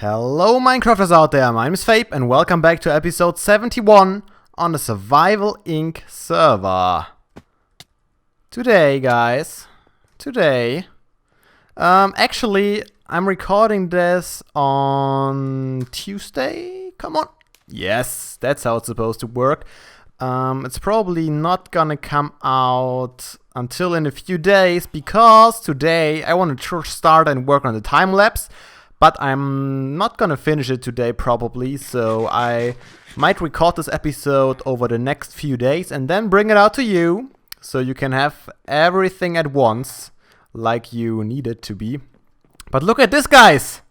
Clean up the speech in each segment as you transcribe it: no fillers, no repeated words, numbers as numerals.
Hello Minecrafters out there, my name is Fabe and welcome back to episode 71 on the Survival Inc. server. Today guys, actually I'm recording this on Tuesday, come on. Yes, that's how it's supposed to work. It's probably not gonna come out until in a few days because today I want to start and work on the time-lapse. But I'm not gonna finish it today probably, so I might record this episode over the next few days and then bring it out to you, so you can have everything at once, like you need it to be. But look at this, guys!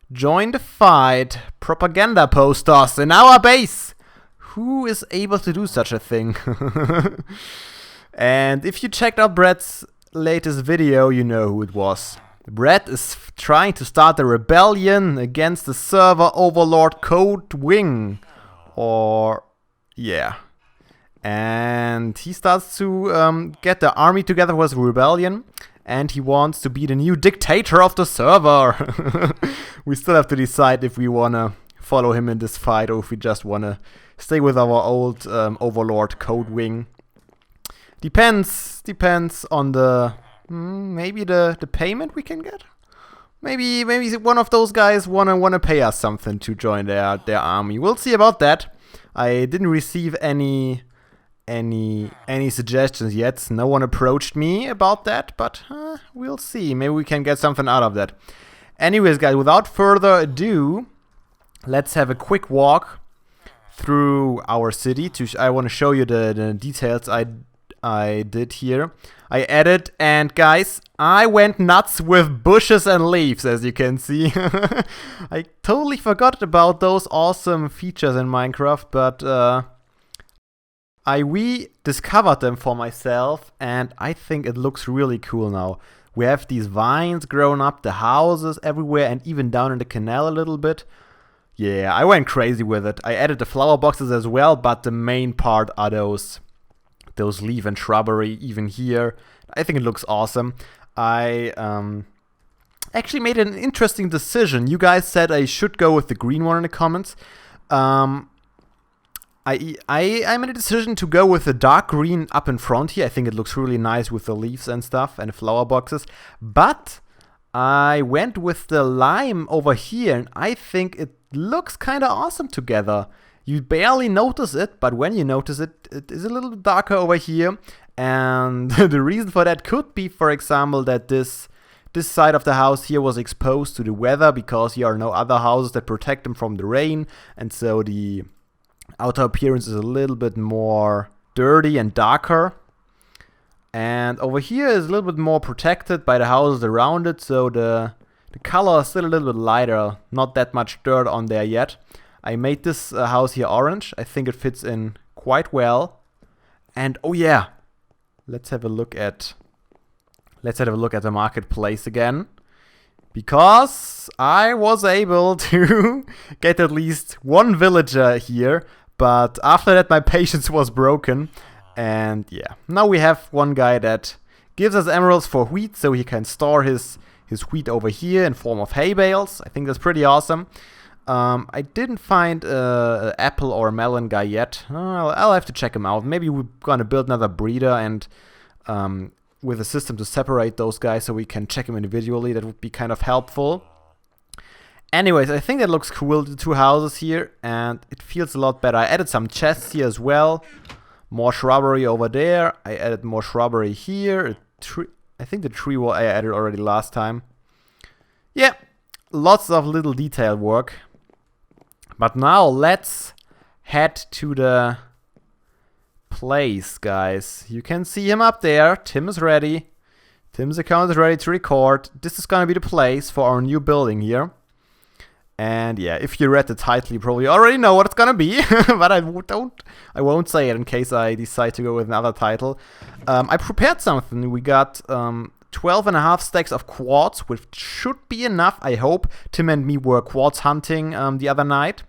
Join the fight, propaganda posters in our base! Who is able to do such a thing? And if you checked out Brett's latest video, you know who it was. Brett is trying to start a rebellion against the server overlord Code Wing. And he starts to get the army together with rebellion. And he wants to be the new dictator of the server. We still have to decide if we want to follow him in this fight or if we just want to stay with our old overlord Code Wing. Depends on the... maybe the payment we can get. Maybe one of those guys wanna pay us something to join their army. We'll see about that. I didn't receive any suggestions yet. No one approached me about that, but we'll see. Maybe we can get something out of that. Anyways, guys, without further ado, let's have a quick walk through our city. I want to show you the details I did here. I added, and guys, I went nuts with bushes and leaves, as you can see. I totally forgot about those awesome features in Minecraft, but I rediscovered them for myself, and I think it looks really cool now. We have these vines growing up, the houses everywhere, and even down in the canal a little bit. Yeah, I went crazy with it. I added the flower boxes as well, but the main part are those leaf and shrubbery, even here. I think it looks awesome. I actually made an interesting decision. You guys said I should go with the green one in the comments. I made a decision to go with the dark green up in front here. I think it looks really nice with the leaves and stuff and the flower boxes. But I went with the lime over here, and I think it looks kind of awesome together. You barely notice it, but when you notice it, it is a little bit darker over here. And the reason for that could be, for example, that this side of the house here was exposed to the weather because here are no other houses that protect them from the rain. And so the outer appearance is a little bit more dirty and darker. And over here is a little bit more protected by the houses around it. So the color is still a little bit lighter, not that much dirt on there yet. I made this house here orange. I think it fits in quite well. And oh yeah, let's have a look at the marketplace again, because I was able to get at least one villager here, but after that my patience was broken. And yeah, now we have one guy that gives us emeralds for wheat, so he can store his wheat over here in form of hay bales. I think that's pretty awesome. I didn't find an apple or melon guy yet. I'll have to check him out. Maybe we're gonna build another breeder and with a system to separate those guys so we can check them individually. That would be kind of helpful. Anyways, I think that looks cool, the two houses here, and it feels a lot better. I added some chests here as well. More shrubbery over there. I added more shrubbery here. I think the tree I added already last time. Yeah, lots of little detail work. But now let's head to the place, guys. You can see him up there. Tim is ready. Tim's account is ready to record. This is gonna be the place for our new building here. And yeah, if you read the title, you probably already know what it's gonna be. But I won't say it in case I decide to go with another title. I prepared something. We got 12.5 stacks of quartz, which should be enough, I hope. Tim and me were quartz hunting the other night.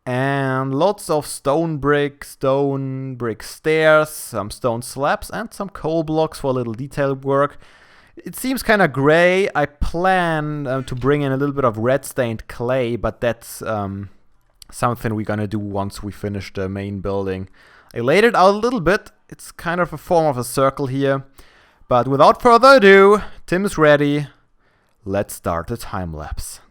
And lots of stone brick stairs, some stone slabs, and some coal blocks for a little detail work. It seems kind of gray. I plan to bring in a little bit of red stained clay, but that's something we're gonna do once we finish the main building. I laid it out a little bit. It's kind of a form of a circle here. But without further ado, Tim is ready. Let's start the time lapse.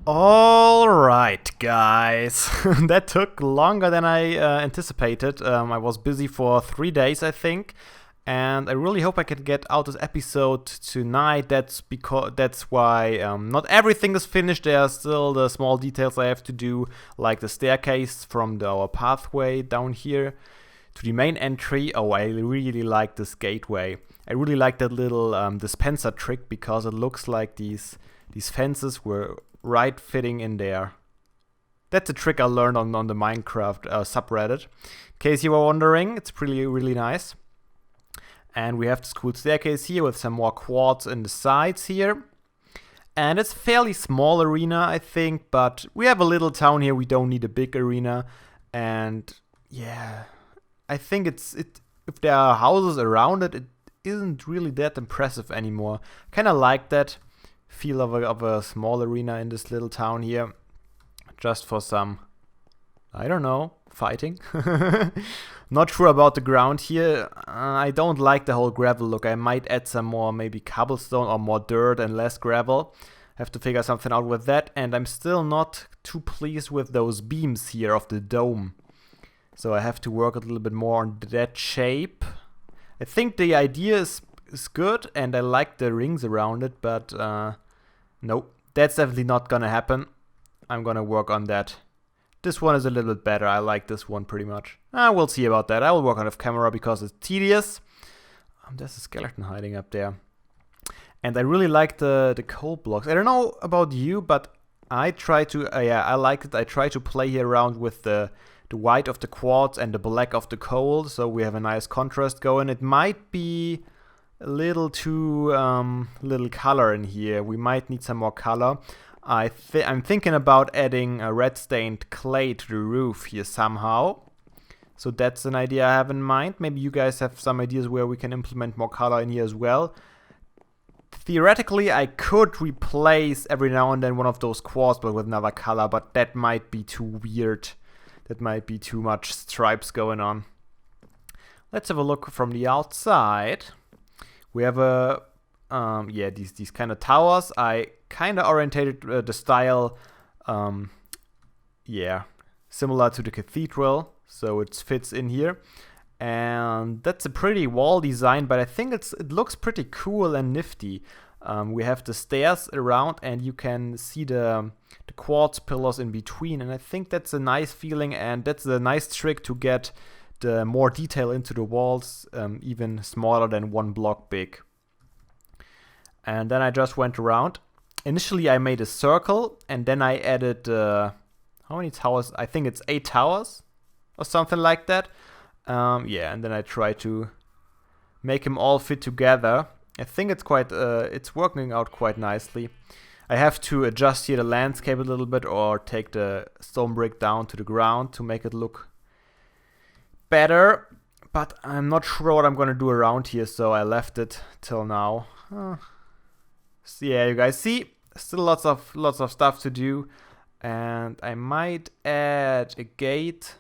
Alright, guys. That took longer than I anticipated. I was busy for 3 days, I think. And I really hope I can get out this episode tonight. That's why not everything is finished. There are still the small details I have to do, like the staircase from our pathway down here to the main entry. Oh, I really like this gateway. I really like that little dispenser trick because it looks like these fences were right fitting in there. That's a trick I learned on the Minecraft subreddit. In case you were wondering, it's really nice. And we have this cool staircase here with some more quartz in the sides here. And it's a fairly small arena, I think, but we have a little town here. We don't need a big arena. And yeah, I think if there are houses around it, it isn't really that impressive anymore. Kind of like that feel of a small arena in this little town here, just for some, I don't know, fighting. Not sure about the ground here. I don't like the whole gravel look. I might add some more, maybe cobblestone or more dirt and less gravel. Have to figure something out with that. And I'm still not too pleased with those beams here of the dome, so I have to work a little bit more on that shape. I think the idea is good, and I like the rings around it, but nope, that's definitely not gonna happen. I'm gonna work on that. This one is a little bit better. I like this one pretty much. We'll see about that. I will work on off camera because it's tedious. There's a skeleton hiding up there. And I really like the coal blocks. I don't know about you, but I try to, I like it. I try to play here around with the white of the quartz and the black of the coal, so we have a nice contrast going. It might be a little too little color in here. We might need some more color. I'm thinking about adding a red stained clay to the roof here somehow. So that's an idea I have in mind. Maybe you guys have some ideas where we can implement more color in here as well. Theoretically, I could replace every now and then one of those quartz blocks with another color, but that might be too weird. That might be too much stripes going on. Let's have a look from the outside. We have a yeah, these kind of towers. I kind of orientated the style, yeah, similar to the cathedral, so it fits in here. And that's a pretty wall design, but I think it looks pretty cool and nifty. We have the stairs around, and you can see the quartz pillars in between, and I think that's a nice feeling, and that's a nice trick to get the more detail into the walls, even smaller than one block big. And then I just went around. Initially I made a circle, and then I added, how many towers? I think it's 8 towers or something like that. Yeah, and then I try to make them all fit together. I think it's quite, it's working out quite nicely. I have to adjust here the landscape a little bit, or take the stone brick down to the ground to make it look better. But I'm not sure what I'm gonna do around here, so I left it till now. So yeah, you guys see, still lots of stuff to do, and I might add a gate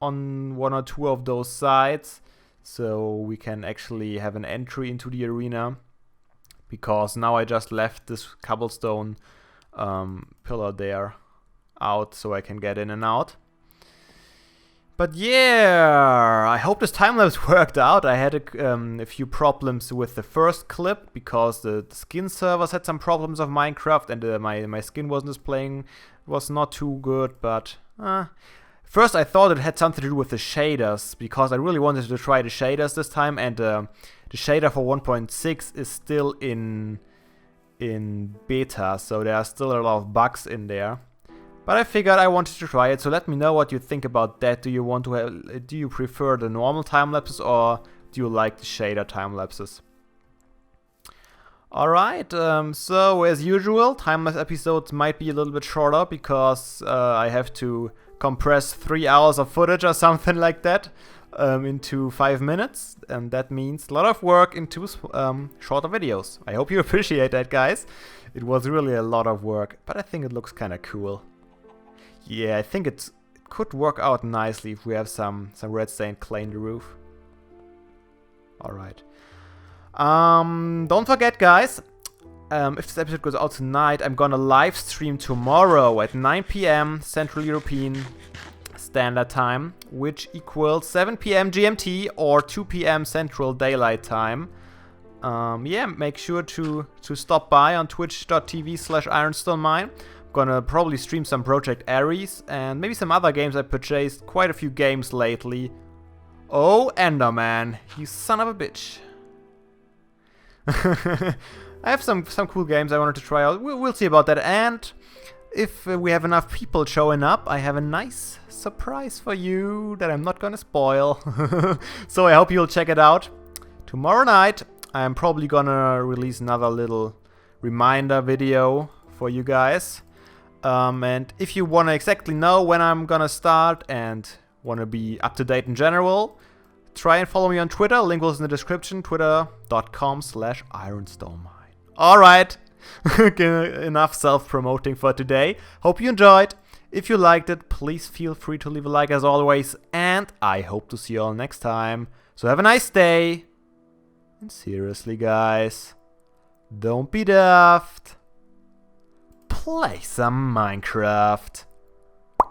on 1 or 2 of those sides, so we can actually have an entry into the arena. Because now I just left this cobblestone pillar there out, so I can get in and out. But yeah, I hope this time-lapse worked out. I had a few problems with the first clip because the skin servers had some problems of Minecraft, and my skin wasn't displaying, was not too good. But first I thought it had something to do with the shaders, because I really wanted to try the shaders this time, and the shader for 1.6 is still in beta, so there are still a lot of bugs in there. But I figured I wanted to try it, so let me know what you think about that. Do you prefer the normal time lapses, or do you like the shader time lapses? Alright, so as usual, time-lapse episodes might be a little bit shorter because I have to compress 3 hours of footage or something like that into 5 minutes, and that means a lot of work into shorter videos. I hope you appreciate that, guys. It was really a lot of work, but I think it looks kind of cool. Yeah, I think it could work out nicely if we have some red stained clay in the roof. Alright. Don't forget, guys, if this episode goes out tonight, I'm gonna live stream tomorrow at 9 p.m. Central European Standard Time, which equals 7 p.m. GMT or 2 p.m. Central Daylight Time. Yeah, make sure to stop by on twitch.tv/IronstoneMine. I'm gonna probably stream some Project Ares and maybe some other games I purchased. Quite a few games lately. Oh, Enderman, you son of a bitch. I have some cool games I wanted to try out. We'll see about that. And if we have enough people showing up, I have a nice surprise for you that I'm not gonna spoil. So I hope you'll check it out. Tomorrow night, I'm probably gonna release another little reminder video for you guys. And if you wanna exactly know when I'm gonna start and wanna be up to date in general, try and follow me on Twitter. Link was in the description. Twitter.com/IronstoneMine. Alright, enough self-promoting for today. Hope you enjoyed. If you liked it, please feel free to leave a like as always. And I hope to see you all next time. So have a nice day. And seriously, guys, don't be daft. Play some Minecraft.